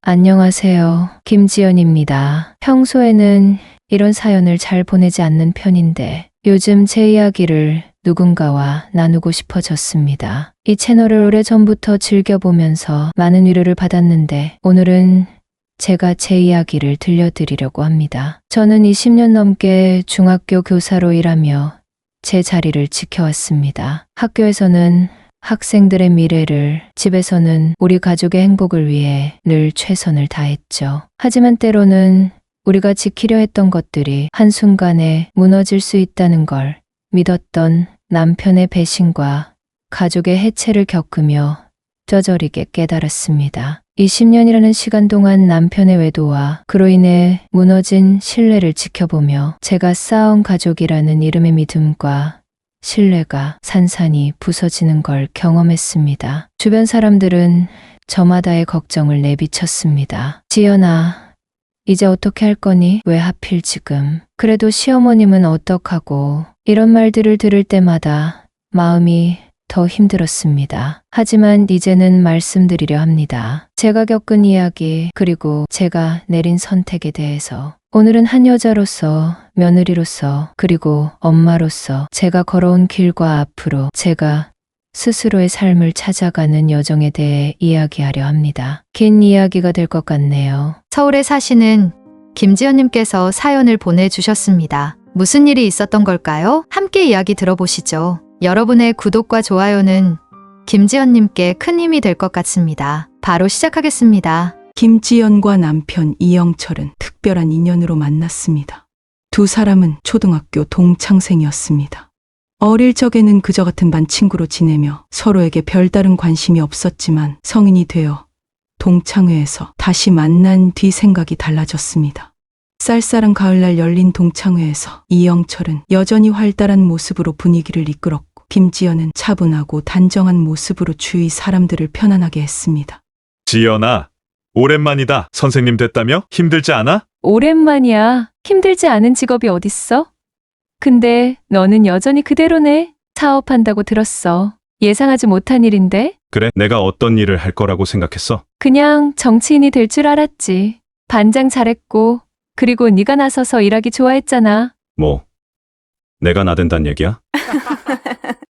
안녕하세요. 김지연입니다. 평소에는 이런 사연을 잘 보내지 않는 편인데 요즘 제 이야기를 누군가와 나누고 싶어졌습니다. 이 채널을 오래전부터 즐겨보면서 많은 위로를 받았는데 오늘은 제가 제 이야기를 들려드리려고 합니다. 저는 20년 넘게 중학교 교사로 일하며 제 자리를 지켜왔습니다. 학교에서는 학생들의 미래를, 집에서는 우리 가족의 행복을 위해 늘 최선을 다했죠. 하지만 때로는 우리가 지키려 했던 것들이 한순간에 무너질 수 있다는 걸 믿었던 남편의 배신과 가족의 해체를 겪으며 쩌저리게 깨달았습니다. 20년이라는 시간 동안 남편의 외도와 그로 인해 무너진 신뢰를 지켜보며 제가 쌓아온 가족이라는 이름의 믿음과 신뢰가 산산이 부서지는 걸 경험했습니다. 주변 사람들은 저마다의 걱정을 내비쳤습니다. 지연아, 이제 어떻게 할 거니? 왜 하필 지금? 그래도 시어머님은 어떡하고? 이런 말들을 들을 때마다 마음이 더 힘들었습니다. 하지만 이제는 말씀드리려 합니다. 제가 겪은 이야기, 그리고 제가 내린 선택에 대해서 오늘은 한 여자로서, 며느리로서, 그리고 엄마로서 제가 걸어온 길과 앞으로 제가 스스로의 삶을 찾아가는 여정에 대해 이야기하려 합니다. 긴 이야기가 될 것 같네요. 서울에 사시는 김지연님께서 사연을 보내주셨습니다. 무슨 일이 있었던 걸까요? 함께 이야기 들어보시죠. 여러분의 구독과 좋아요는 김지연님께 큰 힘이 될 것 같습니다. 바로 시작하겠습니다. 김지연과 남편 이영철은 특별한 인연으로 만났습니다. 두 사람은 초등학교 동창생이었습니다. 어릴 적에는 그저 같은 반 친구로 지내며 서로에게 별다른 관심이 없었지만 성인이 되어 동창회에서 다시 만난 뒤 생각이 달라졌습니다. 쌀쌀한 가을날 열린 동창회에서 이영철은 여전히 활달한 모습으로 분위기를 이끌었고 김지연은 차분하고 단정한 모습으로 주위 사람들을 편안하게 했습니다. 지연아, 오랜만이다. 선생님 됐다며? 힘들지 않아? 오랜만이야. 힘들지 않은 직업이 어딨어? 근데 너는 여전히 그대로네. 사업한다고 들었어. 예상하지 못한 일인데? 그래, 내가 어떤 일을 할 거라고 생각했어? 그냥 정치인이 될 줄 알았지. 반장 잘했고, 그리고 네가 나서서 일하기 좋아했잖아. 뭐, 내가 나댄단 얘기야?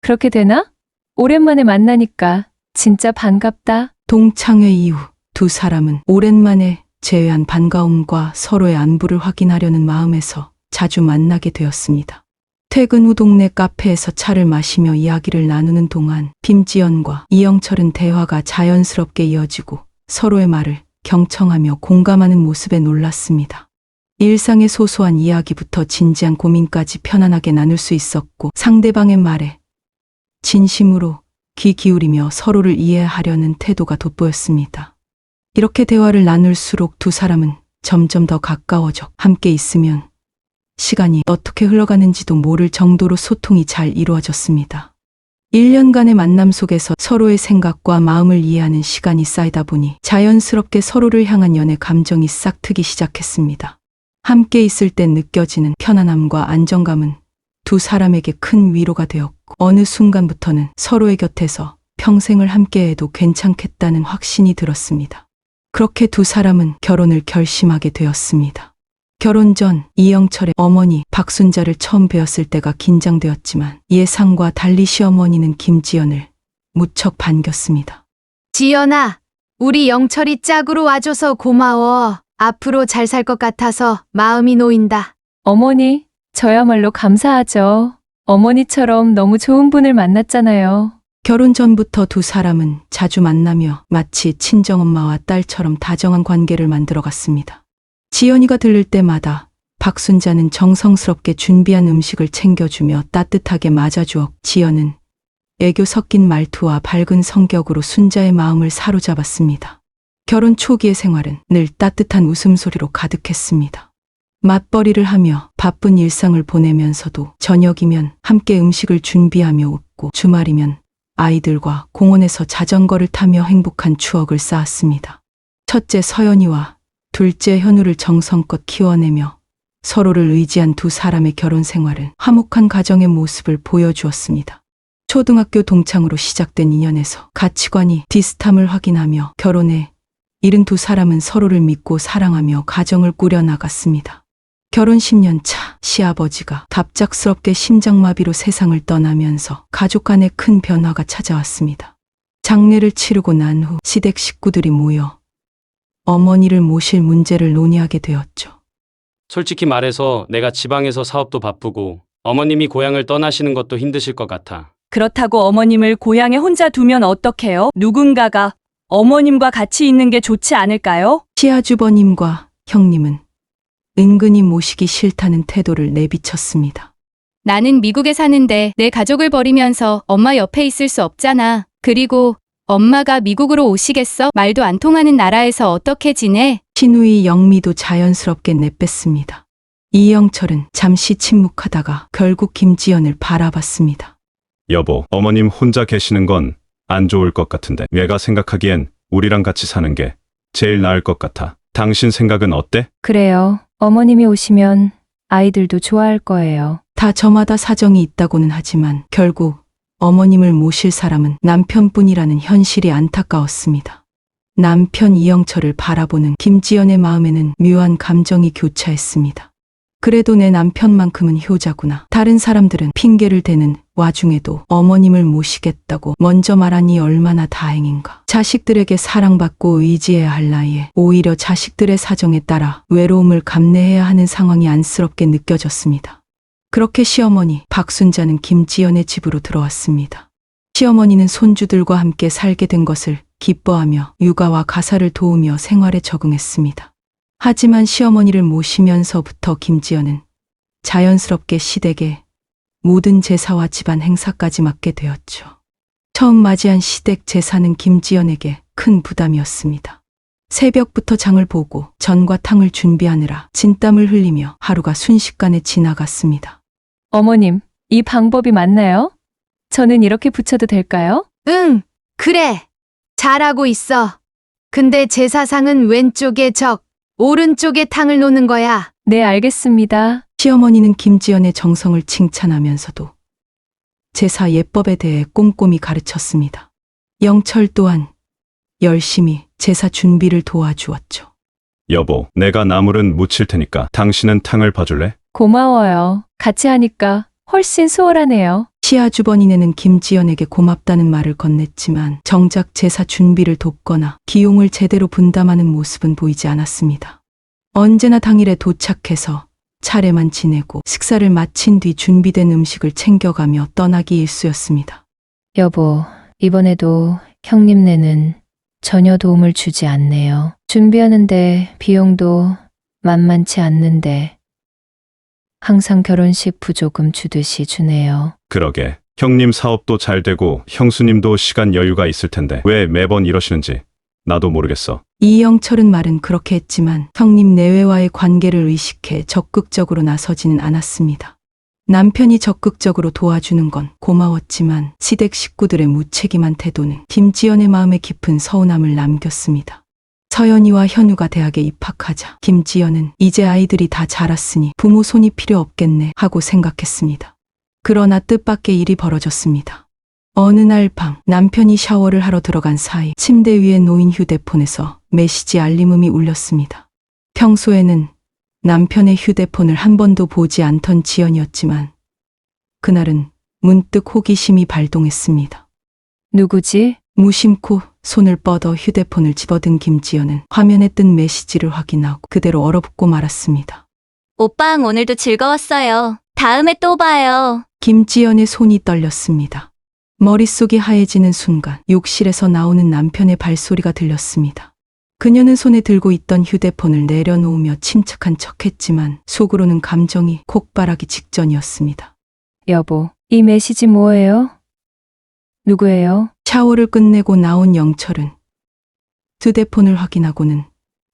그렇게 되나? 오랜만에 만나니까 진짜 반갑다. 동창회 이후 두 사람은 오랜만에 재회한 반가움과 서로의 안부를 확인하려는 마음에서 자주 만나게 되었습니다. 퇴근 후 동네 카페에서 차를 마시며 이야기를 나누는 동안 김지연과 이영철은 대화가 자연스럽게 이어지고 서로의 말을 경청하며 공감하는 모습에 놀랐습니다. 일상의 소소한 이야기부터 진지한 고민까지 편안하게 나눌 수 있었고 상대방의 말에 진심으로 귀 기울이며 서로를 이해하려는 태도가 돋보였습니다. 이렇게 대화를 나눌수록 두 사람은 점점 더 가까워져 함께 있으면 시간이 어떻게 흘러가는지도 모를 정도로 소통이 잘 이루어졌습니다. 1년간의 만남 속에서 서로의 생각과 마음을 이해하는 시간이 쌓이다 보니 자연스럽게 서로를 향한 연애 감정이 싹트기 시작했습니다. 함께 있을 땐 느껴지는 편안함과 안정감은 두 사람에게 큰 위로가 되었고 어느 순간부터는 서로의 곁에서 평생을 함께해도 괜찮겠다는 확신이 들었습니다. 그렇게 두 사람은 결혼을 결심하게 되었습니다. 결혼 전 이영철의 어머니 박순자를 처음 뵈었을 때가 긴장되었지만 예상과 달리 시어머니는 김지연을 무척 반겼습니다. 지연아, 우리 영철이 짝으로 와줘서 고마워. 앞으로 잘 살 것 같아서 마음이 놓인다. 어머니, 저야말로 감사하죠. 어머니처럼 너무 좋은 분을 만났잖아요. 결혼 전부터 두 사람은 자주 만나며 마치 친정엄마와 딸처럼 다정한 관계를 만들어갔습니다. 지연이가 들를 때마다 박순자는 정성스럽게 준비한 음식을 챙겨주며 따뜻하게 맞아주었고 지연은 애교 섞인 말투와 밝은 성격으로 순자의 마음을 사로잡았습니다. 결혼 초기의 생활은 늘 따뜻한 웃음소리로 가득했습니다. 맞벌이를 하며 바쁜 일상을 보내면서도 저녁이면 함께 음식을 준비하며 웃고 주말이면 아이들과 공원에서 자전거를 타며 행복한 추억을 쌓았습니다. 첫째 서연이와 둘째 현우를 정성껏 키워내며 서로를 의지한 두 사람의 결혼 생활은 화목한 가정의 모습을 보여주었습니다. 초등학교 동창으로 시작된 인연에서 가치관이 비슷함을 확인하며 결혼에 72사람은 서로를 믿고 사랑하며 가정을 꾸려나갔습니다. 결혼 10년 차 시아버지가 갑작스럽게 심장마비로 세상을 떠나면서 가족 간에 큰 변화가 찾아왔습니다. 장례를 치르고 난 후 시댁 식구들이 모여 어머니를 모실 문제를 논의하게 되었죠. 솔직히 말해서 내가 지방에서 사업도 바쁘고 어머님이 고향을 떠나시는 것도 힘드실 것 같아. 그렇다고 어머님을 고향에 혼자 두면 어떡해요? 누군가가 어머님과 같이 있는 게 좋지 않을까요? 시아주버님과 형님은 은근히 모시기 싫다는 태도를 내비쳤습니다. 나는 미국에 사는데 내 가족을 버리면서 엄마 옆에 있을 수 없잖아. 그리고 엄마가 미국으로 오시겠어? 말도 안 통하는 나라에서 어떻게 지내? 신우이 영미도 자연스럽게 내뺐습니다. 이영철은 잠시 침묵하다가 결국 김지연을 바라봤습니다. 여보, 어머님 혼자 계시는 건 안 좋을 것 같은데 내가 생각하기엔 우리랑 같이 사는 게 제일 나을 것 같아. 당신 생각은 어때? 그래요. 어머님이 오시면 아이들도 좋아할 거예요. 다 저마다 사정이 있다고는 하지만 결국 어머님을 모실 사람은 남편뿐이라는 현실이 안타까웠습니다. 남편 이영철을 바라보는 김지연의 마음에는 묘한 감정이 교차했습니다. 그래도 내 남편만큼은 효자구나. 다른 사람들은 핑계를 대는 와중에도 어머님을 모시겠다고 먼저 말하니 얼마나 다행인가. 자식들에게 사랑받고 의지해야 할 나이에 오히려 자식들의 사정에 따라 외로움을 감내해야 하는 상황이 안쓰럽게 느껴졌습니다. 그렇게 시어머니 박순자는 김지연의 집으로 들어왔습니다. 시어머니는 손주들과 함께 살게 된 것을 기뻐하며 육아와 가사를 도우며 생활에 적응했습니다. 하지만 시어머니를 모시면서부터 김지연은 자연스럽게 시댁의 모든 제사와 집안 행사까지 맡게 되었죠. 처음 맞이한 시댁 제사는 김지연에게 큰 부담이었습니다. 새벽부터 장을 보고 전과 탕을 준비하느라 진땀을 흘리며 하루가 순식간에 지나갔습니다. 어머님, 이 방법이 맞나요? 저는 이렇게 붙여도 될까요? 응, 그래. 잘하고 있어. 근데 제사상은 왼쪽에 적, 오른쪽에 탕을 놓는 거야. 네, 알겠습니다. 시어머니는 김지연의 정성을 칭찬하면서도 제사 예법에 대해 꼼꼼히 가르쳤습니다. 영철 또한 열심히 제사 준비를 도와주었죠. 여보, 내가 나물은 무칠 테니까 당신은 탕을 봐줄래? 고마워요. 같이 하니까 훨씬 수월하네요. 시아주버니네는 김지연에게 고맙다는 말을 건넸지만 정작 제사 준비를 돕거나 기용을 제대로 분담하는 모습은 보이지 않았습니다. 언제나 당일에 도착해서 차례만 지내고 식사를 마친 뒤 준비된 음식을 챙겨가며 떠나기 일쑤였습니다. 여보, 이번에도 형님네는 전혀 도움을 주지 않네요. 준비하는데 비용도 만만치 않는데 항상 결혼식 부조금 주듯이 주네요. 그러게. 형님 사업도 잘 되고 형수님도 시간 여유가 있을 텐데 왜 매번 이러시는지 나도 모르겠어. 이영철은 말은 그렇게 했지만 형님 내외와의 관계를 의식해 적극적으로 나서지는 않았습니다. 남편이 적극적으로 도와주는 건 고마웠지만 시댁 식구들의 무책임한 태도는 김지연의 마음에 깊은 서운함을 남겼습니다. 서연이와 현우가 대학에 입학하자 김지연은 이제 아이들이 다 자랐으니 부모 손이 필요 없겠네 하고 생각했습니다. 그러나 뜻밖의 일이 벌어졌습니다. 어느 날 밤 남편이 샤워를 하러 들어간 사이 침대 위에 놓인 휴대폰에서 메시지 알림음이 울렸습니다. 평소에는 남편의 휴대폰을 한 번도 보지 않던 지연이었지만 그날은 문득 호기심이 발동했습니다. 누구지? 무심코 손을 뻗어 휴대폰을 집어든 김지연은 화면에 뜬 메시지를 확인하고 그대로 얼어붙고 말았습니다. 오빠랑 오늘도 즐거웠어요. 다음에 또 봐요. 김지연의 손이 떨렸습니다. 머릿속이 하얘지는 순간 욕실에서 나오는 남편의 발소리가 들렸습니다. 그녀는 손에 들고 있던 휴대폰을 내려놓으며 침착한 척했지만 속으로는 감정이 폭발하기 직전이었습니다. 여보, 이 메시지 뭐예요? 누구예요? 샤워를 끝내고 나온 영철은 휴대폰을 확인하고는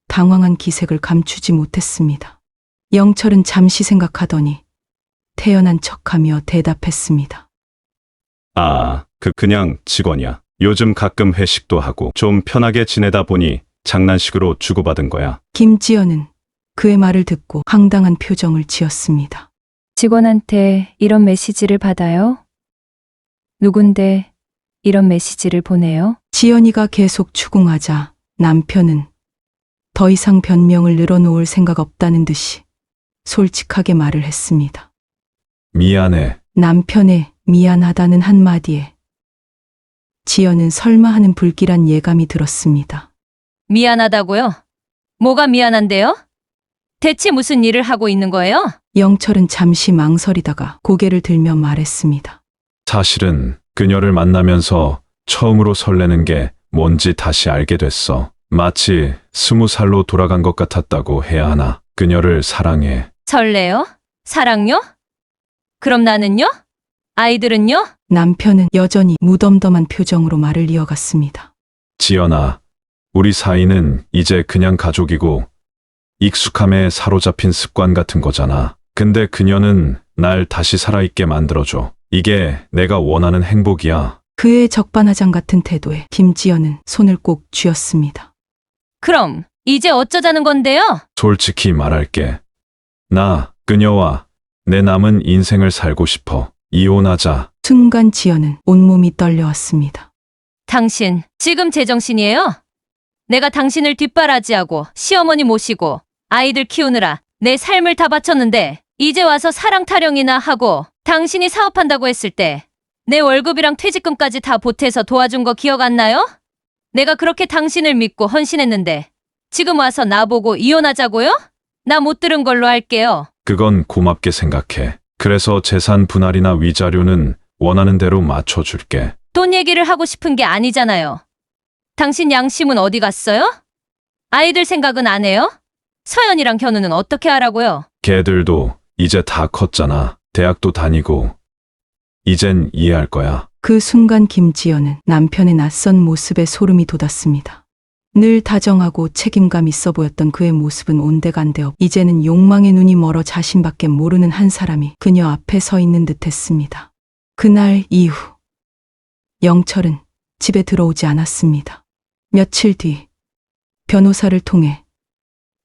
당황한 기색을 감추지 못했습니다. 영철은 잠시 생각하더니 태연한 척하며 대답했습니다. 아, 그냥 직원이야. 요즘 가끔 회식도 하고 좀 편하게 지내다 보니 장난식으로 주고받은 거야. 김지연은 그의 말을 듣고 황당한 표정을 지었습니다. 직원한테 이런 메시지를 받아요? 누군데 이런 메시지를 보내요? 지연이가 계속 추궁하자 남편은 더 이상 변명을 늘어놓을 생각 없다는 듯이 솔직하게 말을 했습니다. 미안해. 남편의 미안하다는 한마디에 지연은 설마 하는 불길한 예감이 들었습니다. 미안하다고요? 뭐가 미안한데요? 대체 무슨 일을 하고 있는 거예요? 영철은 잠시 망설이다가 고개를 들며 말했습니다. 사실은 그녀를 만나면서 처음으로 설레는 게 뭔지 다시 알게 됐어. 마치 20살로 돌아간 것 같았다고 해야 하나. 그녀를 사랑해. 설레요? 사랑요? 그럼 나는요? 아이들은요? 남편은 여전히 무덤덤한 표정으로 말을 이어갔습니다. 지연아, 우리 사이는 이제 그냥 가족이고 익숙함에 사로잡힌 습관 같은 거잖아. 근데 그녀는 날 다시 살아있게 만들어줘. 이게 내가 원하는 행복이야. 그의 적반하장 같은 태도에 김지연은 손을 꼭 쥐었습니다. 그럼 이제 어쩌자는 건데요? 솔직히 말할게. 나 그녀와 내 남은 인생을 살고 싶어. 이혼하자. 순간 지연은 온몸이 떨려왔습니다. 당신 지금 제정신이에요? 내가 당신을 뒷바라지하고 시어머니 모시고 아이들 키우느라 내 삶을 다 바쳤는데 이제 와서 사랑 타령이나 하고 당신이 사업한다고 했을 때 내 월급이랑 퇴직금까지 다 보태서 도와준 거 기억 안 나요? 내가 그렇게 당신을 믿고 헌신했는데 지금 와서 나보고 이혼하자고요? 나 못 들은 걸로 할게요. 그건 고맙게 생각해. 그래서 재산 분할이나 위자료는 원하는 대로 맞춰줄게. 돈 얘기를 하고 싶은 게 아니잖아요. 당신 양심은 어디 갔어요? 아이들 생각은 안 해요? 서연이랑 현우는 어떻게 하라고요? 걔들도 이제 다 컸잖아. 대학도 다니고. 이젠 이해할 거야. 그 순간 김지연은 남편의 낯선 모습에 소름이 돋았습니다. 늘 다정하고 책임감 있어 보였던 그의 모습은 온데간데 이제는 욕망의 눈이 멀어 자신밖에 모르는 한 사람이 그녀 앞에 서 있는 듯했습니다. 그날 이후 영철은 집에 들어오지 않았습니다. 며칠 뒤 변호사를 통해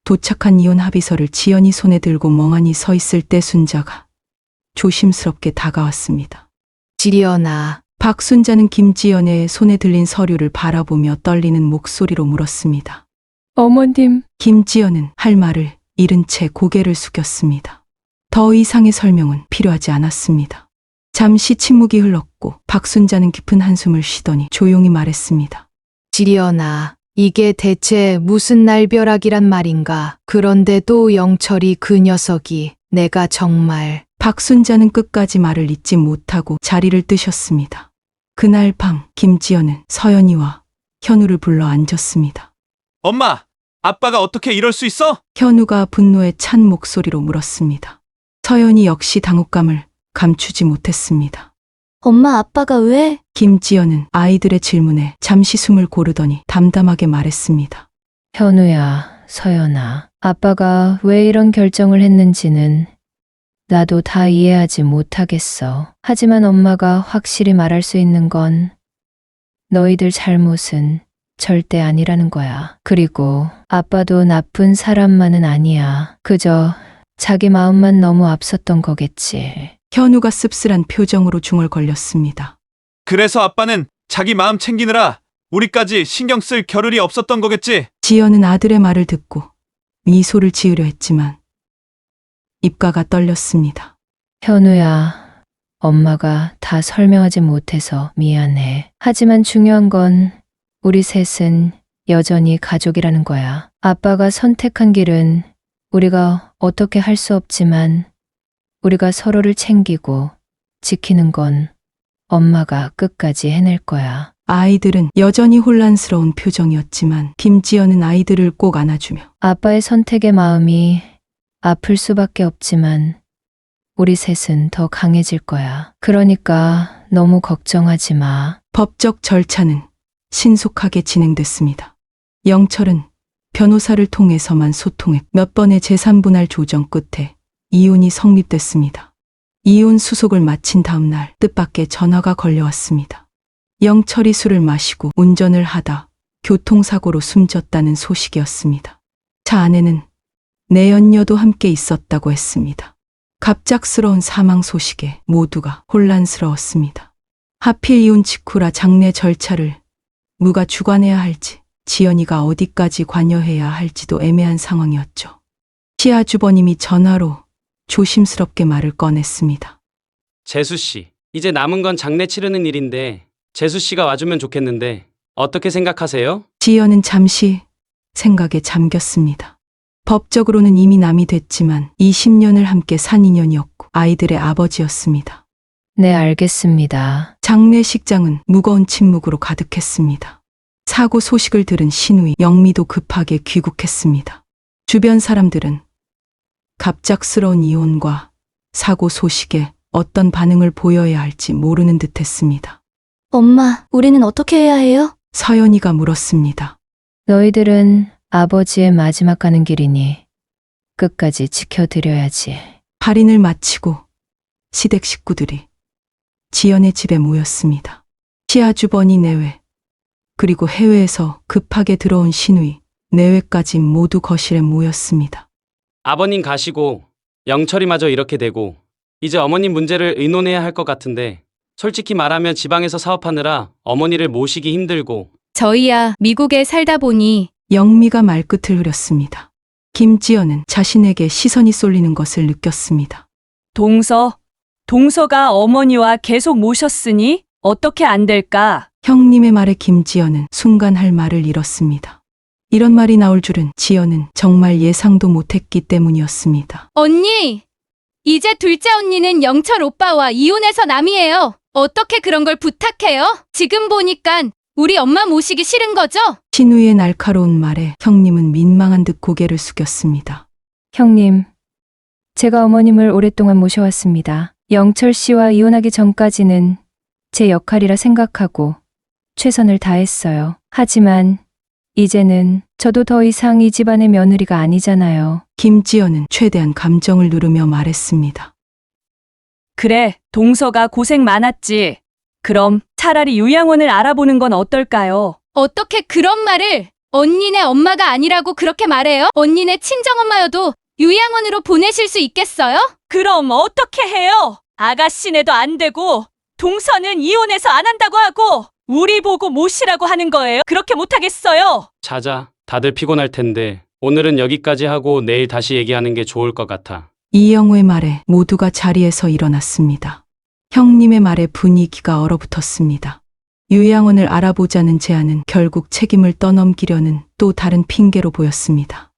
도착한 이혼 합의서를 지연이 손에 들고 멍하니 서 있을 때 순자가 조심스럽게 다가왔습니다. 지연아, 박순자는 김지연의 손에 들린 서류를 바라보며 떨리는 목소리로 물었습니다. 어머님. 김지연은 할 말을 잃은 채 고개를 숙였습니다. 더 이상의 설명은 필요하지 않았습니다. 잠시 침묵이 흘렀고 박순자는 깊은 한숨을 쉬더니 조용히 말했습니다. 지연아, 이게 대체 무슨 날벼락이란 말인가? 그런데도 영철이 그 녀석이 내가 정말 박순자는 끝까지 말을 잇지 못하고 자리를 뜨셨습니다. 그날 밤 김지연은 서연이와 현우를 불러 앉았습니다. 엄마! 아빠가 어떻게 이럴 수 있어? 현우가 분노에 찬 목소리로 물었습니다. 서연이 역시 당혹감을 감추지 못했습니다. 엄마, 아빠가 왜? 김지연은 아이들의 질문에 잠시 숨을 고르더니 담담하게 말했습니다. 현우야, 서연아. 아빠가 왜 이런 결정을 했는지는 나도 다 이해하지 못하겠어. 하지만 엄마가 확실히 말할 수 있는 건 너희들 잘못은 절대 아니라는 거야. 그리고 아빠도 나쁜 사람만은 아니야. 그저 자기 마음만 너무 앞섰던 거겠지. 현우가 씁쓸한 표정으로 중얼거렸습니다. 그래서 아빠는 자기 마음 챙기느라 우리까지 신경 쓸 겨를이 없었던 거겠지? 지연은 아들의 말을 듣고 미소를 지으려 했지만 입가가 떨렸습니다. 현우야, 엄마가 다 설명하지 못해서 미안해. 하지만 중요한 건 우리 셋은 여전히 가족이라는 거야. 아빠가 선택한 길은 우리가 어떻게 할 수 없지만 우리가 서로를 챙기고 지키는 건 엄마가 끝까지 해낼 거야. 아이들은 여전히 혼란스러운 표정이었지만 김지연은 아이들을 꼭 안아주며 아빠의 선택의 마음이 아플 수밖에 없지만 우리 셋은 더 강해질 거야. 그러니까 너무 걱정하지 마. 법적 절차는 신속하게 진행됐습니다. 영철은 변호사를 통해서만 소통해 몇 번의 재산분할 조정 끝에 이혼이 성립됐습니다. 이혼 수속을 마친 다음 날 뜻밖의 전화가 걸려왔습니다. 영철이 술을 마시고 운전을 하다 교통사고로 숨졌다는 소식이었습니다. 차 안에는 내연녀도 함께 있었다고 했습니다. 갑작스러운 사망 소식에 모두가 혼란스러웠습니다. 하필 이혼 직후라 장례 절차를 누가 주관해야 할지 지연이가 어디까지 관여해야 할지도 애매한 상황이었죠. 시아주버님이 전화로 조심스럽게 말을 꺼냈습니다. 재수 씨, 이제 남은 건 장례 치르는 일인데 재수 씨가 와주면 좋겠는데 어떻게 생각하세요? 지연은 잠시 생각에 잠겼습니다. 법적으로는 이미 남이 됐지만 20년을 함께 산 인연이었고 아이들의 아버지였습니다. 네, 알겠습니다. 장례식장은 무거운 침묵으로 가득했습니다. 사고 소식을 들은 신우이, 영미도 급하게 귀국했습니다. 주변 사람들은 갑작스러운 이혼과 사고 소식에 어떤 반응을 보여야 할지 모르는 듯 했습니다. 엄마, 우리는 어떻게 해야 해요? 서연이가 물었습니다. 너희들은 아버지의 마지막 가는 길이니 끝까지 지켜드려야지. 발인을 마치고 시댁 식구들이 지연의 집에 모였습니다. 시아주버니 내외, 그리고 해외에서 급하게 들어온 신우이, 내외까지 모두 거실에 모였습니다. 아버님 가시고 영철이마저 이렇게 되고 이제 어머님 문제를 의논해야 할 것 같은데 솔직히 말하면 지방에서 사업하느라 어머니를 모시기 힘들고 저희야 미국에 살다 보니 영미가 말끝을 흐렸습니다. 김지연은 자신에게 시선이 쏠리는 것을 느꼈습니다. 동서가 어머니와 계속 모셨으니 어떻게 안 될까? 형님의 말에 김지연은 순간 할 말을 잃었습니다. 이런 말이 나올 줄은 지연은 정말 예상도 못했기 때문이었습니다. 언니! 이제 둘째 언니는 영철 오빠와 이혼해서 남이에요. 어떻게 그런 걸 부탁해요? 지금 보니깐 우리 엄마 모시기 싫은 거죠? 신우의 날카로운 말에 형님은 민망한 듯 고개를 숙였습니다. 형님, 제가 어머님을 오랫동안 모셔왔습니다. 영철 씨와 이혼하기 전까지는 제 역할이라 생각하고 최선을 다했어요. 하지만 이제는 저도 더 이상 이 집안의 며느리가 아니잖아요. 김지연은 최대한 감정을 누르며 말했습니다. 그래, 동서가 고생 많았지. 그럼 차라리 요양원을 알아보는 건 어떨까요? 어떻게 그런 말을 언니네 엄마가 아니라고 그렇게 말해요? 언니네 친정엄마여도 요양원으로 보내실 수 있겠어요? 그럼 어떻게 해요? 아가씨네도 안 되고 동서는 이혼해서 안 한다고 하고 우리 보고 모시라고 하는 거예요. 그렇게 못하겠어요. 자자, 다들 피곤할 텐데 오늘은 여기까지 하고 내일 다시 얘기하는 게 좋을 것 같아. 이영우의 말에 모두가 자리에서 일어났습니다. 형님의 말에 분위기가 얼어붙었습니다. 요양원을 알아보자는 제안은 결국 책임을 떠넘기려는 또 다른 핑계로 보였습니다.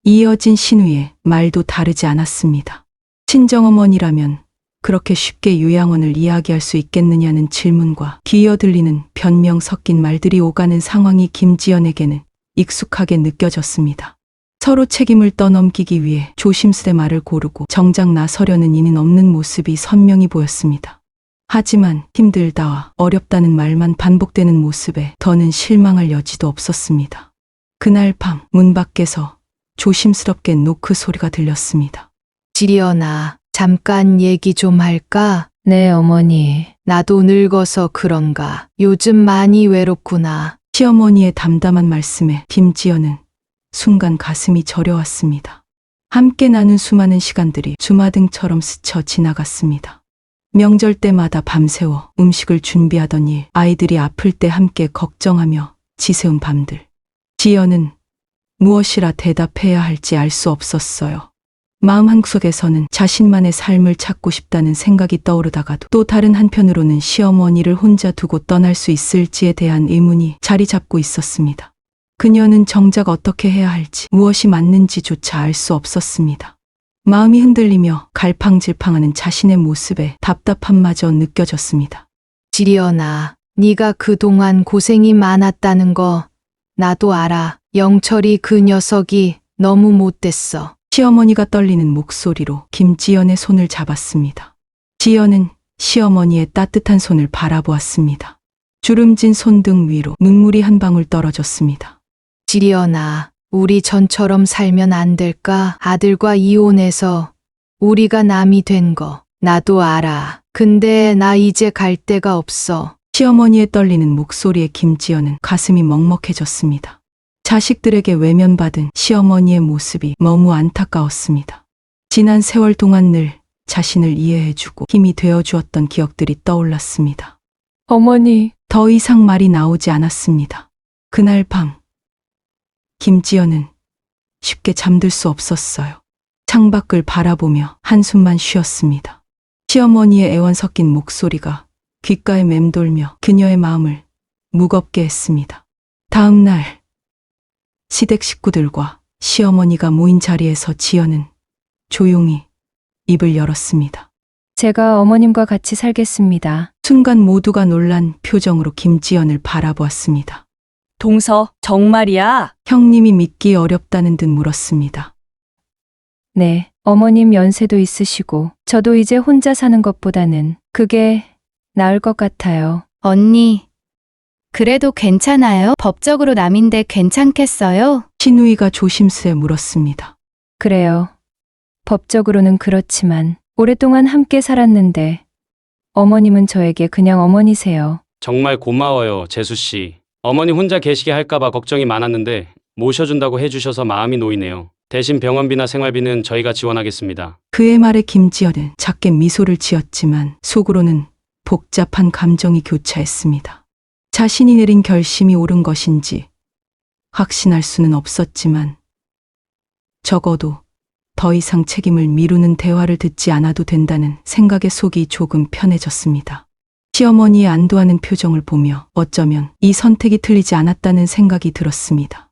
이어진 신우의 말도 다르지 않았습니다. 친정어머니라면 그렇게 쉽게 요양원을 이야기할 수 있겠느냐는 질문과 기어들리는 변명 섞인 말들이 오가는 상황이 김지연에게는 익숙하게 느껴졌습니다. 서로 책임을 떠넘기기 위해 조심스레 말을 고르고 정작 나서려는 이는 없는 모습이 선명히 보였습니다. 하지만 힘들다와 어렵다는 말만 반복되는 모습에 더는 실망할 여지도 없었습니다. 그날 밤 문 밖에서 조심스럽게 노크 소리가 들렸습니다. 지연아, 잠깐 얘기 좀 할까? 네, 어머니. 나도 늙어서 그런가. 요즘 많이 외롭구나. 시어머니의 담담한 말씀에 김지연은 순간 가슴이 저려왔습니다. 함께 나눈 수많은 시간들이 주마등처럼 스쳐 지나갔습니다. 명절 때마다 밤새워 음식을 준비하던 일, 아이들이 아플 때 함께 걱정하며 지새운 밤들. 지연은 무엇이라 대답해야 할지 알 수 없었어요. 마음 한구석에서는 자신만의 삶을 찾고 싶다는 생각이 떠오르다가도 또 다른 한편으로는 시어머니를 혼자 두고 떠날 수 있을지에 대한 의문이 자리 잡고 있었습니다. 그녀는 정작 어떻게 해야 할지, 무엇이 맞는지조차 알 수 없었습니다. 마음이 흔들리며 갈팡질팡하는 자신의 모습에 답답함마저 느껴졌습니다. 지연아, 네가 그동안 고생이 많았다는 거 나도 알아. 영철이 그 녀석이 너무 못됐어. 시어머니가 떨리는 목소리로 김지연의 손을 잡았습니다. 지연은 시어머니의 따뜻한 손을 바라보았습니다. 주름진 손등 위로 눈물이 한 방울 떨어졌습니다. 지연아, 우리 전처럼 살면 안 될까? 아들과 이혼해서 우리가 남이 된 거 나도 알아. 근데 나 이제 갈 데가 없어. 시어머니의 떨리는 목소리에 김지연은 가슴이 먹먹해졌습니다. 자식들에게 외면받은 시어머니의 모습이 너무 안타까웠습니다. 지난 세월 동안 늘 자신을 이해해주고 힘이 되어주었던 기억들이 떠올랐습니다. 어머니, 더 이상 말이 나오지 않았습니다. 그날 밤 김지연은 쉽게 잠들 수 없었어요. 창밖을 바라보며 한숨만 쉬었습니다. 시어머니의 애원 섞인 목소리가 귓가에 맴돌며 그녀의 마음을 무겁게 했습니다. 다음 날 시댁 식구들과 시어머니가 모인 자리에서 지연은 조용히 입을 열었습니다. 제가 어머님과 같이 살겠습니다. 순간 모두가 놀란 표정으로 김지연을 바라보았습니다. 동서, 정말이야? 형님이 믿기 어렵다는 듯 물었습니다. 네, 어머님 연세도 있으시고 저도 이제 혼자 사는 것보다는 그게 나을 것 같아요. 언니, 그래도 괜찮아요? 법적으로 남인데 괜찮겠어요? 신우이가 조심스레 물었습니다. 그래요. 법적으로는 그렇지만 오랫동안 함께 살았는데 어머님은 저에게 그냥 어머니세요. 정말 고마워요, 재수 씨. 어머니 혼자 계시게 할까봐 걱정이 많았는데 모셔준다고 해주셔서 마음이 놓이네요. 대신 병원비나 생활비는 저희가 지원하겠습니다. 그의 말에 김지연은 작게 미소를 지었지만 속으로는 복잡한 감정이 교차했습니다. 자신이 내린 결심이 옳은 것인지 확신할 수는 없었지만 적어도 더 이상 책임을 미루는 대화를 듣지 않아도 된다는 생각에 속이 조금 편해졌습니다. 시어머니의 안도하는 표정을 보며 어쩌면 이 선택이 틀리지 않았다는 생각이 들었습니다.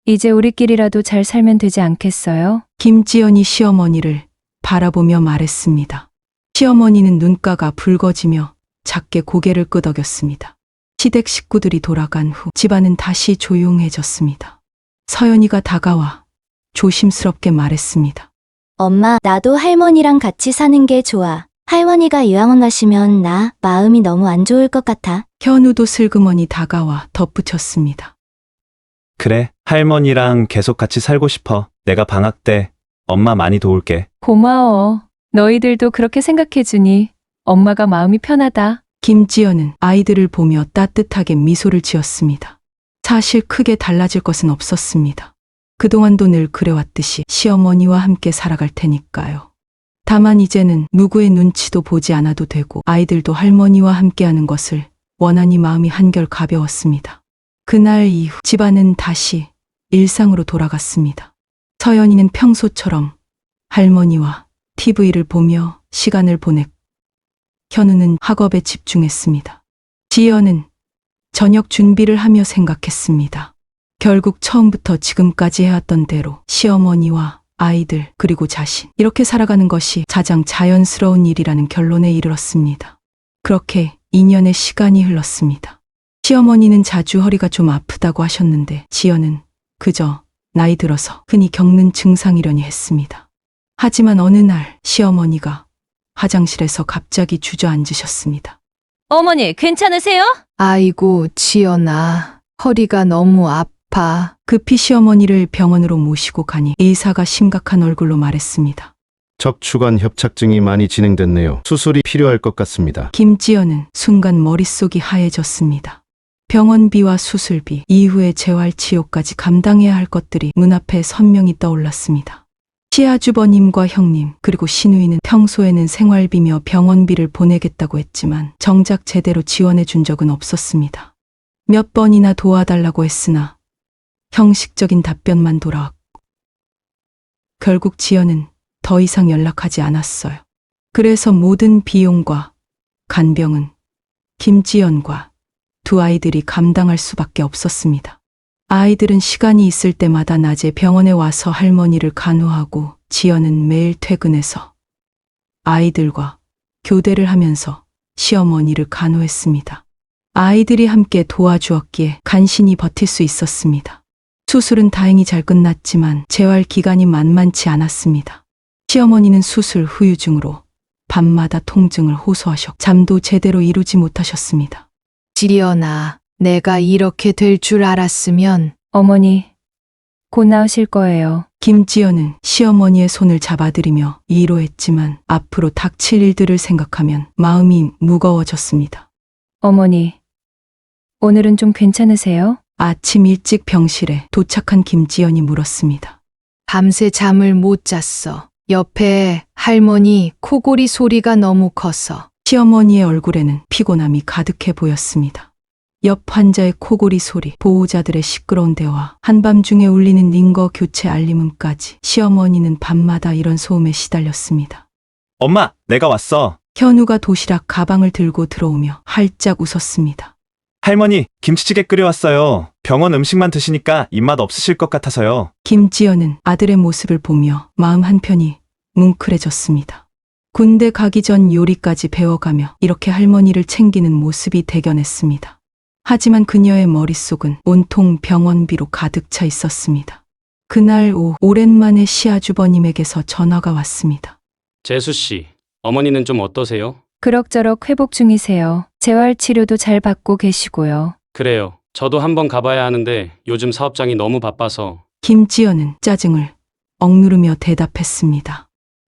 이제 우리끼리라도 잘 살면 되지 않겠어요? 김지연이 시어머니를 바라보며 말했습니다. 시어머니는 눈가가 붉어지며 작게 고개를 끄덕였습니다. 시댁 식구들이 돌아간 후 집안은 다시 조용해졌습니다. 서연이가 다가와 조심스럽게 말했습니다. 엄마, 나도 할머니랑 같이 사는 게 좋아. 할머니가 이왕원 가시면 나 마음이 너무 안 좋을 것 같아. 현우도 슬그머니 다가와 덧붙였습니다. 그래, 할머니랑 계속 같이 살고 싶어. 내가 방학 때 엄마 많이 도울게. 고마워. 너희들도 그렇게 생각해주니 엄마가 마음이 편하다. 김지연은 아이들을 보며 따뜻하게 미소를 지었습니다. 사실 크게 달라질 것은 없었습니다. 그동안도 늘 그래왔듯이 시어머니와 함께 살아갈 테니까요. 다만 이제는 누구의 눈치도 보지 않아도 되고 아이들도 할머니와 함께하는 것을 원하니 마음이 한결 가벼웠습니다. 그날 이후 집안은 다시 일상으로 돌아갔습니다. 서연이는 평소처럼 할머니와 TV를 보며 시간을 보냈고 현우는 학업에 집중했습니다. 지연은 저녁 준비를 하며 생각했습니다. 결국 처음부터 지금까지 해왔던 대로 시어머니와 아이들 그리고 자신 이렇게 살아가는 것이 가장 자연스러운 일이라는 결론에 이르렀습니다. 그렇게 2년의 시간이 흘렀습니다. 시어머니는 자주 허리가 좀 아프다고 하셨는데 지연은 그저 나이 들어서 흔히 겪는 증상이려니 했습니다. 하지만 어느 날 시어머니가 화장실에서 갑자기 주저앉으셨습니다. 어머니, 괜찮으세요? 아이고, 지연아, 허리가 너무 아파. 급히 시어머니를 병원으로 모시고 가니 의사가 심각한 얼굴로 말했습니다. 척추관 협착증이 많이 진행됐네요. 수술이 필요할 것 같습니다. 김지연은 순간 머릿속이 하얘졌습니다. 병원비와 수술비, 이후의 재활치료까지 감당해야 할 것들이 눈앞에 선명히 떠올랐습니다. 시아주버님과 형님 그리고 신우이는 평소에는 생활비며 병원비를 보내겠다고 했지만 정작 제대로 지원해 준 적은 없었습니다. 몇 번이나 도와달라고 했으나 형식적인 답변만 돌아왔고 결국 지연은 더 이상 연락하지 않았어요. 그래서 모든 비용과 간병은 김지연과 두 아이들이 감당할 수밖에 없었습니다. 아이들은 시간이 있을 때마다 낮에 병원에 와서 할머니를 간호하고 지연은 매일 퇴근해서 아이들과 교대를 하면서 시어머니를 간호했습니다. 아이들이 함께 도와주었기에 간신히 버틸 수 있었습니다. 수술은 다행히 잘 끝났지만 재활 기간이 만만치 않았습니다. 시어머니는 수술 후유증으로 밤마다 통증을 호소하셨고 잠도 제대로 이루지 못하셨습니다. 지연아, 내가 이렇게 될 줄 알았으면. 어머니, 곧 나으실 거예요. 김지연은 시어머니의 손을 잡아들이며 위로했지만 앞으로 닥칠 일들을 생각하면 마음이 무거워졌습니다. 어머니, 오늘은 좀 괜찮으세요? 아침 일찍 병실에 도착한 김지연이 물었습니다. 밤새 잠을 못 잤어. 옆에 할머니 코골이 소리가 너무 커서. 시어머니의 얼굴에는 피곤함이 가득해 보였습니다. 옆 환자의 코골이 소리, 보호자들의 시끄러운 대화, 한밤중에 울리는 링거 교체 알림음까지 시어머니는 밤마다 이런 소음에 시달렸습니다. 엄마, 내가 왔어. 현우가 도시락 가방을 들고 들어오며 활짝 웃었습니다. 할머니, 김치찌개 끓여왔어요. 병원 음식만 드시니까 입맛 없으실 것 같아서요. 김지연은 아들의 모습을 보며 마음 한편이 뭉클해졌습니다. 군대 가기 전 요리까지 배워가며 이렇게 할머니를 챙기는 모습이 대견했습니다. 하지만 그녀의 머릿속은 온통 병원비로 가득 차 있었습니다. 그날 오후 오랜만에 시아주버님에게서 전화가 왔습니다. 재수 씨, 어머니는 좀 어떠세요? 그럭저럭 회복 중이세요. 재활 치료도 잘 받고 계시고요. 그래요. 저도 한번 가봐야 하는데 요즘 사업장이 너무 바빠서. 김지연은 짜증을 억누르며 대답했습니다.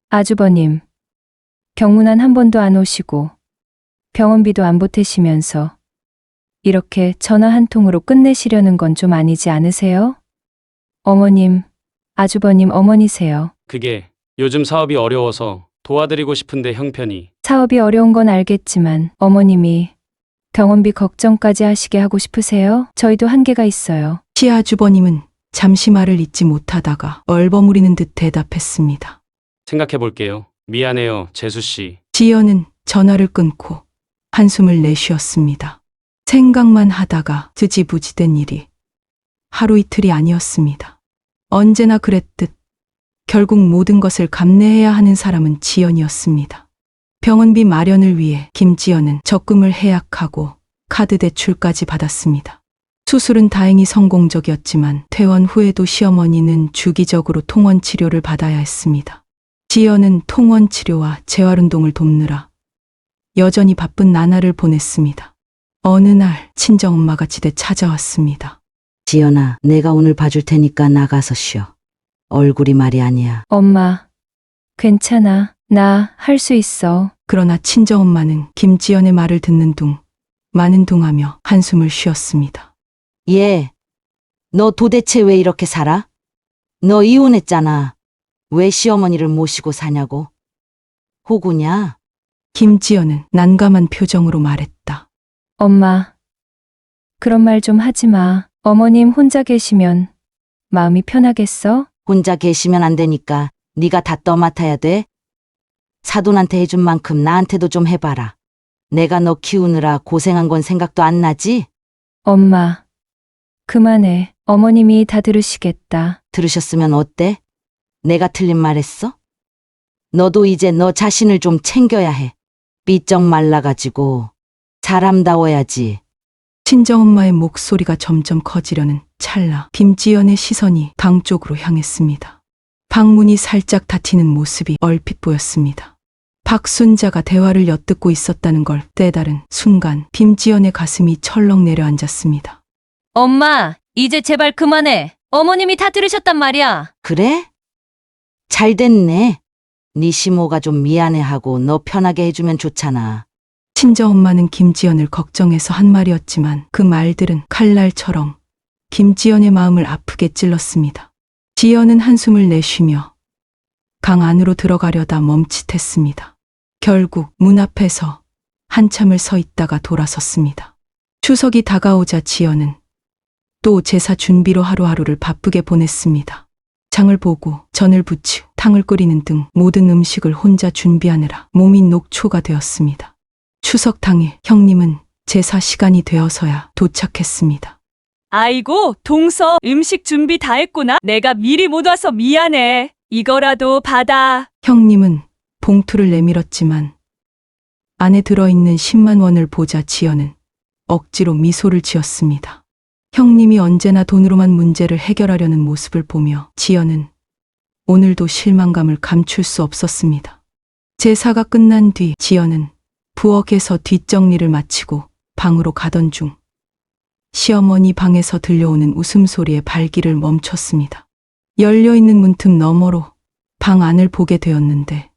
아주버님, 병문안 한 번도 안 오시고 병원비도 안 보태시면서 이렇게 전화 한 통으로 끝내시려는 건 좀 아니지 않으세요? 어머님, 아주버님 어머니세요. 그게 요즘 사업이 어려워서 도와드리고 싶은데 형편이. 사업이 어려운 건 알겠지만 어머님이 병원비 걱정까지 하시게 하고 싶으세요? 저희도 한계가 있어요. 시아주버님은 잠시 말을 잇지 못하다가 얼버무리는 듯 대답했습니다. 생각해 볼게요. 미안해요, 재수 씨. 지연은 전화를 끊고 한숨을 내쉬었습니다. 생각만 하다가 지지부지된 일이 하루 이틀이 아니었습니다. 언제나 그랬듯 결국 모든 것을 감내해야 하는 사람은 지연이었습니다. 병원비 마련을 위해 김지연은 적금을 해약하고 카드 대출까지 받았습니다. 수술은 다행히 성공적이었지만 퇴원 후에도 시어머니는 주기적으로 통원 치료를 받아야 했습니다. 지연은 통원 치료와 재활운동을 돕느라 여전히 바쁜 나날을 보냈습니다. 어느 날 친정엄마가 집에 찾아왔습니다. 지연아, 내가 오늘 봐줄 테니까 나가서 쉬어. 얼굴이 말이 아니야. 엄마, 괜찮아. 나 할 수 있어. 그러나 친정엄마는 김지연의 말을 듣는 둥, 마는 둥 하며 한숨을 쉬었습니다. 얘, 너 도대체 왜 이렇게 살아? 너 이혼했잖아. 왜 시어머니를 모시고 사냐고? 호구냐? 김지연은 난감한 표정으로 말했다. 엄마, 그런 말 좀 하지 마. 어머님 혼자 계시면 마음이 편하겠어? 혼자 계시면 안 되니까 네가 다 떠맡아야 돼. 사돈한테 해준 만큼 나한테도 좀 해봐라. 내가 너 키우느라 고생한 건 생각도 안 나지? 엄마, 그만해. 어머님이 다 들으시겠다. 들으셨으면 어때? 내가 틀린 말 했어? 너도 이제 너 자신을 좀 챙겨야 해. 삐쩍 말라가지고 사람다워야지. 친정엄마의 목소리가 점점 커지려는 찰나 김지연의 시선이 방 쪽으로 향했습니다. 방문이 살짝 닫히는 모습이 얼핏 보였습니다. 박순자가 대화를 엿듣고 있었다는 걸 깨달은 순간 김지연의 가슴이 철렁 내려앉았습니다. 엄마, 이제 제발 그만해. 어머님이 다 들으셨단 말이야. 그래? 잘 됐네. 네 시모가 좀 미안해하고 너 편하게 해주면 좋잖아. 친정엄마는 김지연을 걱정해서 한 말이었지만 그 말들은 칼날처럼 김지연의 마음을 아프게 찔렀습니다. 지연은 한숨을 내쉬며 방 안으로 들어가려다 멈칫했습니다. 결국 문 앞에서 한참을 서 있다가 돌아섰습니다. 추석이 다가오자 지연은 또 제사 준비로 하루하루를 바쁘게 보냈습니다. 장을 보고 전을 부치고 탕을 끓이는 등 모든 음식을 혼자 준비하느라 몸이 녹초가 되었습니다. 추석 당일 형님은 제사 시간이 되어서야 도착했습니다. 아이고, 동서 음식 준비 다 했구나. 내가 미리 못 와서 미안해. 이거라도 받아. 형님은 봉투를 내밀었지만 안에 들어있는 10만 원을 보자 지연은 억지로 미소를 지었습니다. 형님이 언제나 돈으로만 문제를 해결하려는 모습을 보며 지연은 오늘도 실망감을 감출 수 없었습니다. 제사가 끝난 뒤 지연은 부엌에서 뒷정리를 마치고 방으로 가던 중 시어머니 방에서 들려오는 웃음소리에 발길을 멈췄습니다. 열려있는 문틈 너머로 방 안을 보게 되었는데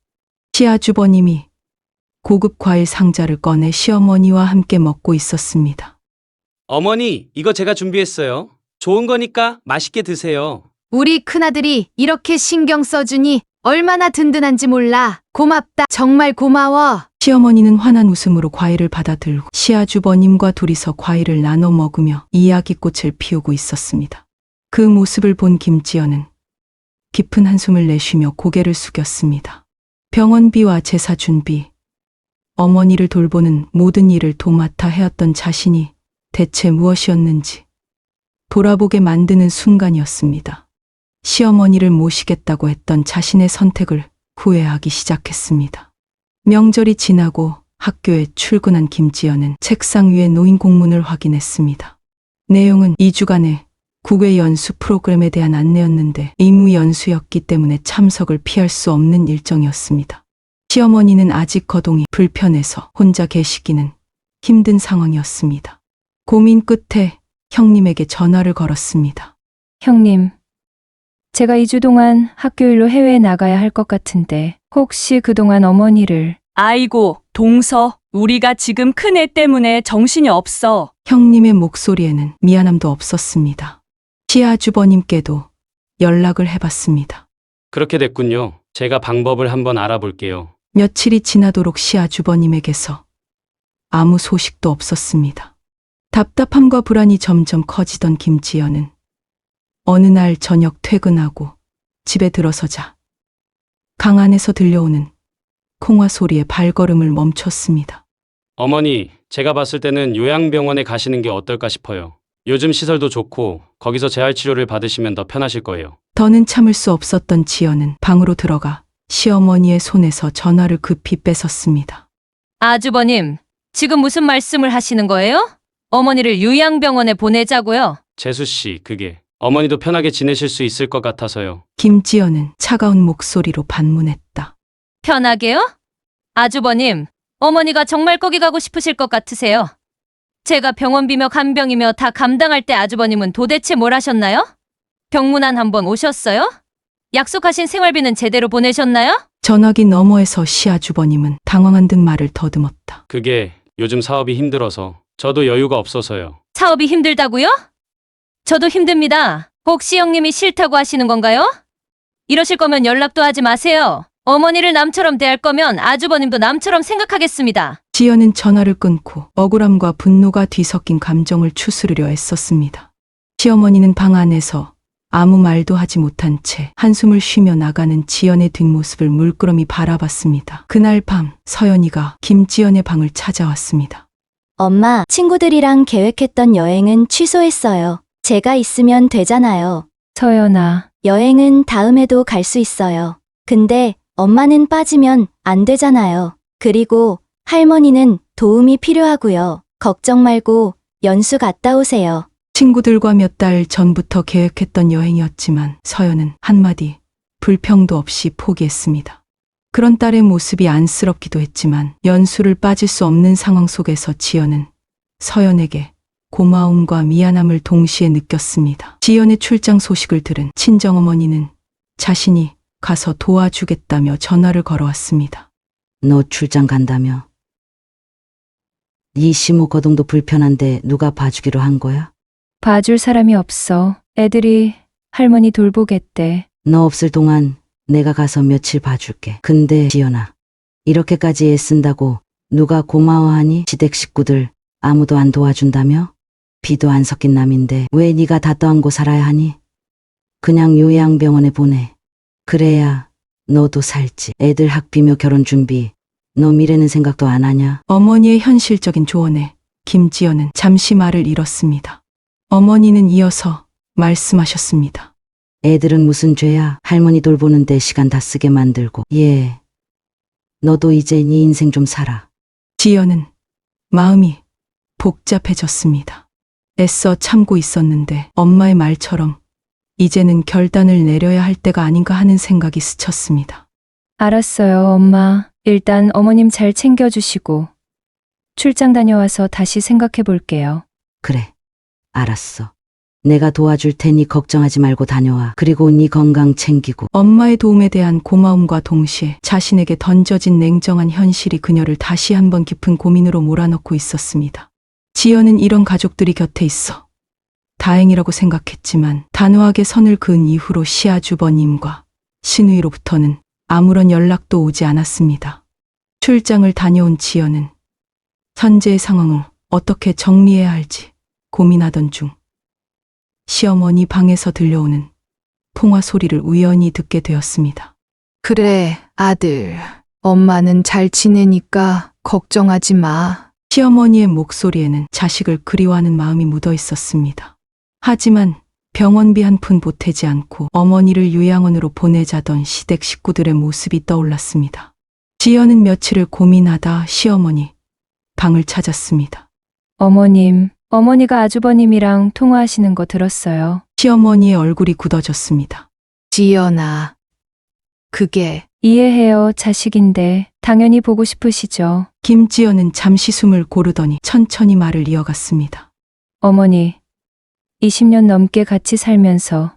시아주버님이 고급 과일 상자를 꺼내 시어머니와 함께 먹고 있었습니다. 어머니, 이거 제가 준비했어요. 좋은 거니까 맛있게 드세요. 우리 큰아들이 이렇게 신경 써주니 얼마나 든든한지 몰라. 고맙다. 정말 고마워. 시어머니는 환한 웃음으로 과일을 받아들고 시아주버님과 둘이서 과일을 나눠 먹으며 이야기꽃을 피우고 있었습니다. 그 모습을 본 김지연은 깊은 한숨을 내쉬며 고개를 숙였습니다. 병원비와 제사 준비, 어머니를 돌보는 모든 일을 도맡아 해왔던 자신이 대체 무엇이었는지 돌아보게 만드는 순간이었습니다. 시어머니를 모시겠다고 했던 자신의 선택을 후회하기 시작했습니다. 명절이 지나고 학교에 출근한 김지연은 책상 위에 놓인 공문을 확인했습니다. 내용은 2주간의 국외 연수 프로그램에 대한 안내였는데 의무 연수였기 때문에 참석을 피할 수 없는 일정이었습니다. 시어머니는 아직 거동이 불편해서 혼자 계시기는 힘든 상황이었습니다. 고민 끝에 형님에게 전화를 걸었습니다. 형님, 제가 2주 동안 학교일로 해외에 나가야 할 것 같은데 혹시 그동안 어머니를... 아이고, 동서, 우리가 지금 큰애 때문에 정신이 없어. 형님의 목소리에는 미안함도 없었습니다. 시아주버님께도 연락을 해봤습니다. 그렇게 됐군요. 제가 방법을 한번 알아볼게요. 며칠이 지나도록 시아주버님에게서 아무 소식도 없었습니다. 답답함과 불안이 점점 커지던 김지연은 어느 날 저녁 퇴근하고 집에 들어서자 강 안에서 들려오는 콩화 소리에 발걸음을 멈췄습니다. 어머니, 제가 봤을 때는 요양병원에 가시는 게 어떨까 싶어요. 요즘 시설도 좋고 거기서 재활치료를 받으시면 더 편하실 거예요. 더는 참을 수 없었던 지연은 방으로 들어가 시어머니의 손에서 전화를 급히 뺏었습니다. 아주버님, 지금 무슨 말씀을 하시는 거예요? 어머니를 요양병원에 보내자고요? 재수 씨, 그게 어머니도 편하게 지내실 수 있을 것 같아서요. 김지연은 차가운 목소리로 반문했다. 편하게요? 아주버님, 어머니가 정말 거기 가고 싶으실 것 같으세요? 제가 병원비며 간병이며 다 감당할 때 아주버님은 도대체 뭘 하셨나요? 병문안 한번 오셨어요? 약속하신 생활비는 제대로 보내셨나요? 전화기 너머에서 시아주버님은 당황한 듯 말을 더듬었다. 그게 요즘 사업이 힘들어서 저도 여유가 없어서요. 사업이 힘들다고요? 저도 힘듭니다. 혹시 형님이 싫다고 하시는 건가요? 이러실 거면 연락도 하지 마세요. 어머니를 남처럼 대할 거면 아주버님도 남처럼 생각하겠습니다. 지연은 전화를 끊고 억울함과 분노가 뒤섞인 감정을 추스르려 애썼습니다. 시어머니는 방 안에서 아무 말도 하지 못한 채 한숨을 쉬며 나가는 지연의 뒷모습을 물끄러미 바라봤습니다. 그날 밤 서연이가 김지연의 방을 찾아왔습니다. 엄마, 친구들이랑 계획했던 여행은 취소했어요. 제가 있으면 되잖아요. 서연아, 여행은 다음에도 갈 수 있어요. 근데 엄마는 빠지면 안 되잖아요. 그리고 할머니는 도움이 필요하고요. 걱정 말고 연수 갔다 오세요. 친구들과 몇 달 전부터 계획했던 여행이었지만 서연은 한마디 불평도 없이 포기했습니다. 그런 딸의 모습이 안쓰럽기도 했지만 연수를 빠질 수 없는 상황 속에서 지연은 서연에게 고마움과 미안함을 동시에 느꼈습니다. 지연의 출장 소식을 들은 친정어머니는 자신이 가서 도와주겠다며 전화를 걸어왔습니다. 너 출장 간다며? 네 시모 거동도 불편한데 누가 봐주기로 한 거야? 봐줄 사람이 없어. 애들이 할머니 돌보겠대. 너 없을 동안 내가 가서 며칠 봐줄게. 근데 지연아, 이렇게까지 애쓴다고 누가 고마워하니? 시댁 식구들 아무도 안 도와준다며? 비도 안 섞인 남인데 왜 네가 다 떠안고 살아야 하니? 그냥 요양병원에 보내. 그래야 너도 살지. 애들 학비며 결혼 준비, 너 미래는 생각도 안 하냐? 어머니의 현실적인 조언에 김지연은 잠시 말을 잃었습니다. 어머니는 이어서 말씀하셨습니다. 애들은 무슨 죄야? 할머니 돌보는데 시간 다 쓰게 만들고. 예, 너도 이제 네 인생 좀 살아. 지연은 마음이 복잡해졌습니다. 애써 참고 있었는데 엄마의 말처럼 이제는 결단을 내려야 할 때가 아닌가 하는 생각이 스쳤습니다. 알았어요, 엄마. 일단 어머님 잘 챙겨주시고 출장 다녀와서 다시 생각해 볼게요. 그래, 알았어. 내가 도와줄 테니 걱정하지 말고 다녀와. 그리고 네 건강 챙기고. 엄마의 도움에 대한 고마움과 동시에 자신에게 던져진 냉정한 현실이 그녀를 다시 한번 깊은 고민으로 몰아넣고 있었습니다. 지연은 이런 가족들이 곁에 있어 다행이라고 생각했지만 단호하게 선을 그은 이후로 시아주버님과 신우이로부터는 아무런 연락도 오지 않았습니다. 출장을 다녀온 지연은 현재의 상황을 어떻게 정리해야 할지 고민하던 중 시어머니 방에서 들려오는 통화 소리를 우연히 듣게 되었습니다. 그래, 아들. 엄마는 잘 지내니까 걱정하지 마. 시어머니의 목소리에는 자식을 그리워하는 마음이 묻어 있었습니다. 하지만 병원비 한 푼 보태지 않고 어머니를 요양원으로 보내자던 시댁 식구들의 모습이 떠올랐습니다. 지연은 며칠을 고민하다 시어머니 방을 찾았습니다. 어머님, 어머니가 아주버님이랑 통화하시는 거 들었어요. 시어머니의 얼굴이 굳어졌습니다. 지연아, 그게 이해해요. 자식인데 당연히 보고 싶으시죠. 김지연은 잠시 숨을 고르더니 천천히 말을 이어갔습니다. 어머니, 20년 넘게 같이 살면서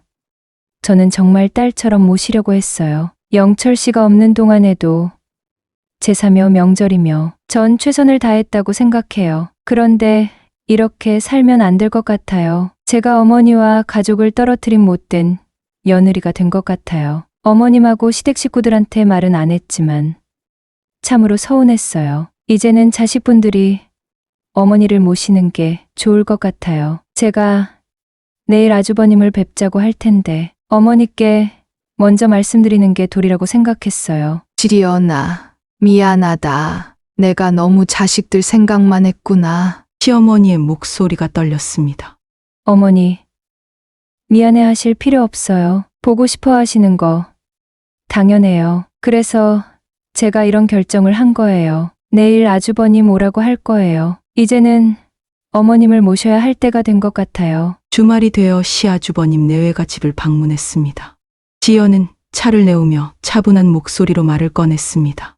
저는 정말 딸처럼 모시려고 했어요. 영철 씨가 없는 동안에도 제사며 명절이며 전 최선을 다했다고 생각해요. 그런데 이렇게 살면 안 될 것 같아요. 제가 어머니와 가족을 떨어뜨린 못된 며느리가 된 것 같아요. 어머님하고 시댁 식구들한테 말은 안 했지만 참으로 서운했어요. 이제는 자식분들이 어머니를 모시는 게 좋을 것 같아요. 제가 내일 아주버님을 뵙자고 할 텐데 어머니께 먼저 말씀드리는 게 도리라고 생각했어요. 지연아, 미안하다. 내가 너무 자식들 생각만 했구나. 시어머니의 목소리가 떨렸습니다. 어머니, 미안해 하실 필요 없어요. 보고 싶어 하시는 거 당연해요. 그래서 제가 이런 결정을 한 거예요. 내일 아주버님 오라고 할 거예요. 이제는 어머님을 모셔야 할 때가 된 것 같아요. 주말이 되어 시아주버님 내외가 집을 방문했습니다. 지연은 차를 내오며 차분한 목소리로 말을 꺼냈습니다.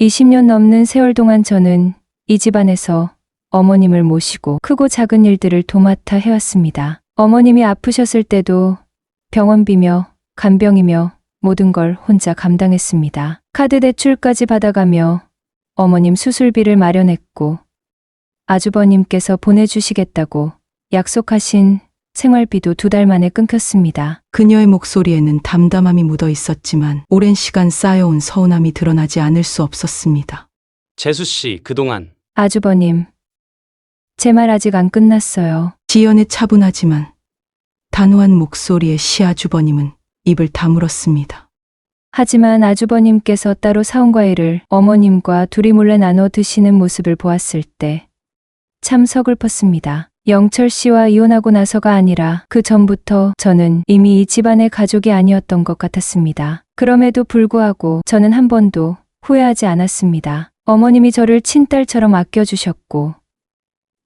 20년 넘는 세월 동안 저는 이 집안에서 어머님을 모시고 크고 작은 일들을 도맡아 해왔습니다. 어머님이 아프셨을 때도 병원비며 간병이며 모든 걸 혼자 감당했습니다. 카드 대출까지 받아가며 어머님 수술비를 마련했고 아주버님께서 보내주시겠다고 약속하신 생활비도 2달 만에 끊겼습니다. 그녀의 목소리에는 담담함이 묻어 있었지만 오랜 시간 쌓여온 서운함이 드러나지 않을 수 없었습니다. 재수 씨, 그동안 아주버님, 제 말 아직 안 끝났어요. 지연의 차분하지만 단호한 목소리에 시아주버님은 입을 다물었습니다. 하지만 아주버님께서 따로 사온 과일을 어머님과 둘이 몰래 나눠 드시는 모습을 보았을 때 참 서글펐습니다. 영철 씨와 이혼하고 나서가 아니라 그 전부터 저는 이미 이 집안의 가족이 아니었던 것 같았습니다. 그럼에도 불구하고 저는 한 번도 후회하지 않았습니다. 어머님이 저를 친딸처럼 아껴주셨고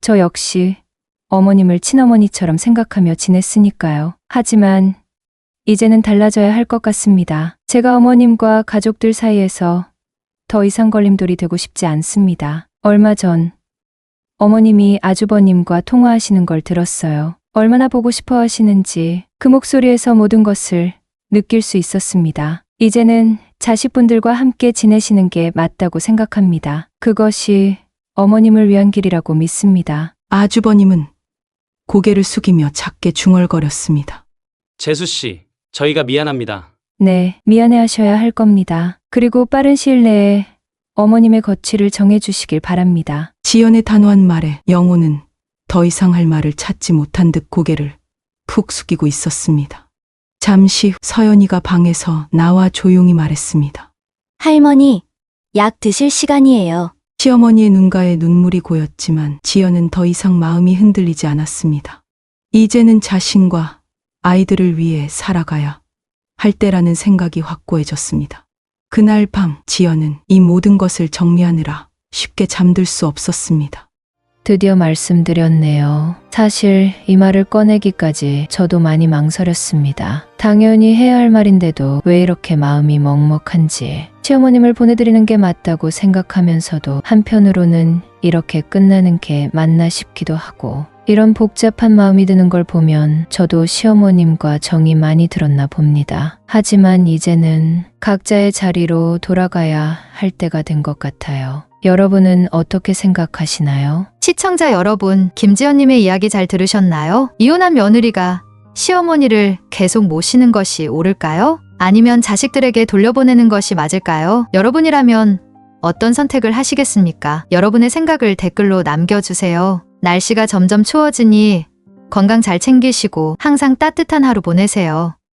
저 역시 어머님을 친어머니처럼 생각하며 지냈으니까요. 하지만 이제는 달라져야 할 것 같습니다. 제가 어머님과 가족들 사이에서 더 이상 걸림돌이 되고 싶지 않습니다. 얼마 전 어머님이 아주버님과 통화하시는 걸 들었어요. 얼마나 보고 싶어 하시는지 그 목소리에서 모든 것을 느낄 수 있었습니다. 이제는 자식분들과 함께 지내시는 게 맞다고 생각합니다. 그것이 어머님을 위한 길이라고 믿습니다. 아주버님은 고개를 숙이며 작게 중얼거렸습니다. 재수 씨, 저희가 미안합니다. 네, 미안해 하셔야 할 겁니다. 그리고 빠른 시일 내에 어머님의 거취를 정해주시길 바랍니다. 지연의 단호한 말에 영호는 더 이상 할 말을 찾지 못한 듯 고개를 푹 숙이고 있었습니다. 잠시 후 서연이가 방에서 나와 조용히 말했습니다. 할머니, 약 드실 시간이에요. 시어머니의 눈가에 눈물이 고였지만 지연은 더 이상 마음이 흔들리지 않았습니다. 이제는 자신과 아이들을 위해 살아가야 할 때라는 생각이 확고해졌습니다. 그날 밤 지연은 이 모든 것을 정리하느라 쉽게 잠들 수 없었습니다. 드디어 말씀드렸네요. 사실 이 말을 꺼내기까지 저도 많이 망설였습니다. 당연히 해야 할 말인데도 왜 이렇게 마음이 먹먹한지 시어머님을 보내드리는 게 맞다고 생각하면서도 한편으로는 이렇게 끝나는 게 맞나 싶기도 하고 이런 복잡한 마음이 드는 걸 보면 저도 시어머님과 정이 많이 들었나 봅니다. 하지만 이제는 각자의 자리로 돌아가야 할 때가 된 것 같아요. 여러분은 어떻게 생각하시나요? 시청자 여러분, 김지연님의 이야기 잘 들으셨나요? 이혼한 며느리가 시어머니를 계속 모시는 것이 옳을까요? 아니면 자식들에게 돌려보내는 것이 맞을까요? 여러분이라면 어떤 선택을 하시겠습니까? 여러분의 생각을 댓글로 남겨주세요. 날씨가 점점 추워지니 건강 잘 챙기시고 항상 따뜻한 하루 보내세요.